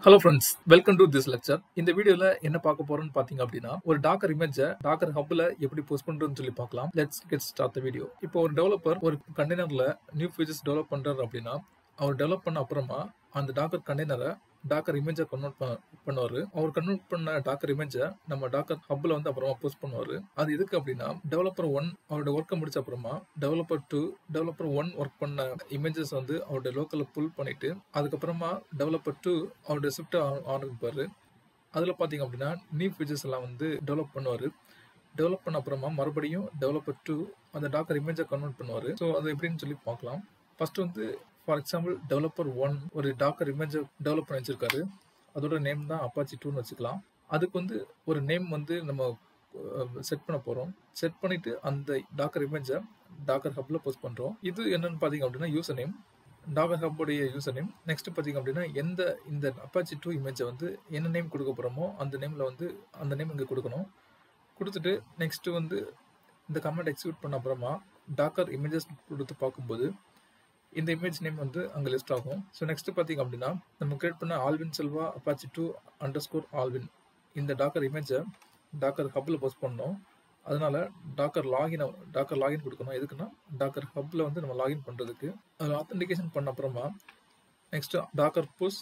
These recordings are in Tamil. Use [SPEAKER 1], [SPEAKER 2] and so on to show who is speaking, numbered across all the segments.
[SPEAKER 1] Hello friends, welcome to this lecture. இந்த வீடியோல என்ன பார்க்க போறோம்னு பாத்தீங்க அப்படின்னா, ஒரு டாக்கர் இமேஜை டாக்கர் ஹப்ல எப்படி போஸ்ட் பண்றதுன்னு சொல்லி பார்க்கலாம். Let's get start the video. இப்போ ஒரு டெவலப்பர் ஒரு கண்டெய்னர்ல நியூ ஃபீச்சர்ஸ் டெவலப் பண்றாரு அப்படின்னா, அவர் டெவலப் பண்ண அப்புறமா அந்த டாக்கர் கண்டெய்னரை டாக்கர் இமேஜை கன்வெர்ட் பண்ணுவாரு. அவர் கன்வெர்ட் பண்ண டாக்கர் இமேஜை நம்ம டாக்கர் ஹப்ல வந்து அப்புறமா போஸ்ட் பண்ணுவாரு. அது எதுக்கு அப்படின்னா, டெவலப்பர் 1 அவரோட ஒர்க்கை முடிச்ச அப்புறமா டெவலப்பர் 2 டெவலப்பர் 1 ஒர்க் பண்ண இமேஜஸ் வந்து அவருடைய லோக்கல்ல புல் பண்ணிட்டு, அதுக்கப்புறமா டெவலப்பர் 2 அவருடைய ஷிஃப்ட் ஆரம்பிப்பாரு. அதில் பார்த்தீங்க அப்படின்னா நியூ ஃபீச்சர்ஸ் எல்லாம் வந்து டெவலப் பண்ணுவார். டெவலப் பண்ண அப்புறமா மறுபடியும் டெவலப்பர் 2 அந்த டாக்கர் இமேஜை கன்வெர்ட் பண்ணுவார். ஸோ அது எப்படின்னு சொல்லி பார்க்கலாம். ஃபர்ஸ்ட் வந்து ஃபார் எக்ஸாம்பிள் டெவலப்பர் 1 ஒரு டாக்கர் இமேஜை டெவலப் பண்ணி வச்சிருக்காரு. அதோட நேம் தான் அப்பாச்சி 2ன்னு வச்சுக்கலாம். அதுக்கு வந்து ஒரு நேம் வந்து நம்ம செட் பண்ண போகிறோம். செட் பண்ணிட்டு அந்த டாக்கர் இமேஜை டாக்கர் ஹப்ல போஸ்ட் பண்ணுறோம். இது என்னன்னு பார்த்தீங்க அப்படின்னா யூசர் நேம், டாக்கர் ஹப்புடைய யூசர் நேம். நெக்ஸ்ட் பார்த்தீங்க அப்படின்னா இந்த அப்பாச்சி 2 இமேஜை வந்து என்ன நேம் கொடுக்க போகிறோமோ அந்த நேமில் வந்து அந்த நேம் இங்கே கொடுக்கணும். கொடுத்துட்டு நெக்ஸ்ட் வந்து இந்த கமெண்ட் எக்ஸிக்யூட் பண்ண அப்புறமா டாக்கர் இமேஜஸ் கொடுத்து பார்க்கும்போது இந்த இமேஜ் நேம் வந்து அங்கே லிஸ்ட் ஆகும். ஸோ நெக்ஸ்ட் பார்த்தீங்க அப்படின்னா நம்ம கிரியேட் பண்ண ஆல்வின் செல்வா அப்பாச்சி 2 _ இந்த டாக்கர் இமேஜை டாக்கர் ஹப்பில் போஸ்ட் பண்ணோம். அதனால டாக்கர் லாகின் கொடுக்கணும். எதுக்குன்னா டாக்கர் ஹப்பில் வந்து நம்ம லாகின் பண்ணுறதுக்கு. அதில் ஆத்தென்டிகேஷன் பண்ண அப்புறமா நெக்ஸ்ட் டாக்கர் புஷ்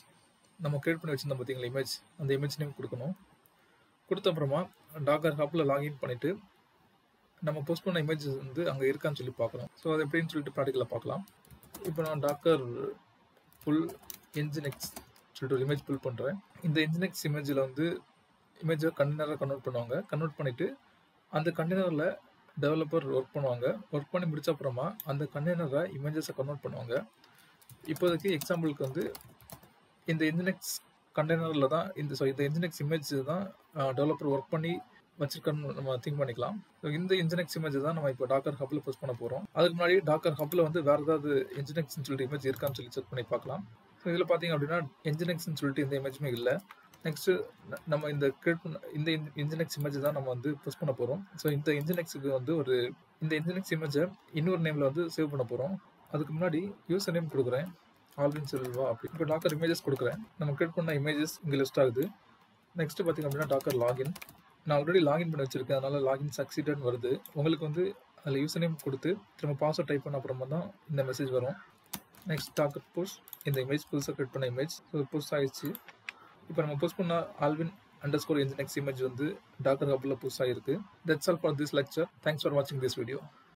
[SPEAKER 1] நம்ம கிரியேட் பண்ணி வச்சிருந்தோம் பார்த்தீங்களா இமேஜ், அந்த இமேஜ் நேம் கொடுக்கணும். கொடுத்த அப்புறமா டாக்கர் ஹப்பில் லாகின் பண்ணிவிட்டு நம்ம போஸ்ட் பண்ண இமேஜ் வந்து அங்கே இருக்கான்னு சொல்லி பார்க்குறோம். ஸோ அது எப்படின்னு சொல்லிட்டு ப்ராக்டிக்கலாக பார்க்கலாம். இப்போ நான் டாக்கர் புல் என்ஜினெக்ஸ் சொல்லிட்டு ஒரு இமேஜ் புல் பண்ணுறேன். இந்த என்ஜினெக்ஸ் இமேஜில் வந்து இமேஜை கண்டெய்னராக கன்வெர்ட் பண்ணுவாங்க. கன்வெர்ட் பண்ணிவிட்டு அந்த கண்டெய்னரில் டெவலப்பர் ஒர்க் பண்ணுவாங்க. ஒர்க் பண்ணி முடிச்ச அப்புறமா அந்த கண்டெய்னரை இமேஜஸை கன்வெர்ட் பண்ணுவாங்க. இப்போதைக்கு எக்ஸாம்பிளுக்கு வந்து இந்த என்ஜினெக்ஸ் கண்டெய்னரில் தான் இந்த என்ஜினெக்ஸ் இமேஜ் தான் டெவலப்பர் ஒர்க் பண்ணி வச்சிருக்கன்னு நம்ம திங்க் பண்ணிக்கலாம். ஸோ இந்த என்ஜினெக்ஸ் இமேஜ் தான் நம்ம இப்போ டாக்கர் ஹப்பில் போஸ்ட் பண்ண போகிறோம். அதுக்கு முன்னாடி டாக்கர் ஹப்பில் வந்து வேறு ஏதாவது என்ஜினெக்ஸ்னு சொல்லிட்டு இமேஜ் இருக்கான்னு சொல்லி செக் பண்ணி பார்க்கலாம். ஸோ இதில் பார்த்தீங்க அப்படின்னா என்ஜினெக்ஸ்னு சொல்லிட்டு எந்த இமேஜுமே இல்லை. நெக்ஸ்ட்டு நம்ம இந்த கிரியேட் பண்ண இந்த என்ஜினெக்ஸ் இமேஜ் தான் நம்ம வந்து போஸ்ட் பண்ண போகிறோம். ஸோ இந்த என்ஜினெக்ஸுக்கு வந்து இந்த என்ஜினெக்ஸ் இமேஜை இன்னொரு நேமில் வந்து சேவ் பண்ண போகிறோம். அதுக்கு முன்னாடி யூசர் நேம் கொடுக்குறேன், ஆல்வின் செல்வா அப்படி. இப்போ டாக்கர் இமேஜஸ் கொடுக்குறேன். நம்ம கிரியேட் பண்ண இமேஜஸ் இங்கே லிஸ்ட் ஆகுது. நெக்ஸ்ட்டு பார்த்தீங்க அப்படின்னா டாக்கர் லாகின். நான் ஆல்ரெடி லாகின் பண்ணி வச்சிருக்கேன், அதனால் லாகின் சக்சீடட்னு வருது. உங்களுக்கு வந்து அதில் யூசர் நேம் கொடுத்து திரும்ப பாஸ்வேர்ட் டைப் பண்ண அப்புறமா தான் இந்த மெசேஜ் வரும். நெக்ஸ்ட் டாக்கர் புஷ் இந்த இமேஜ் புதுசாக கிரியேட் பண்ண இமேஜ் புஷ் ஆயிடுச்சு. இப்போ நம்ம போஸ்ட் பண்ண ஆல்வின் _ என்ஜினெக்ஸ் இமேஜ் வந்து டாக்கர் ஹப்பில் புஷ் ஆகிருக்கு. That's all for this lecture. Thanks for வாட்சிங் திஸ் வீடியோ.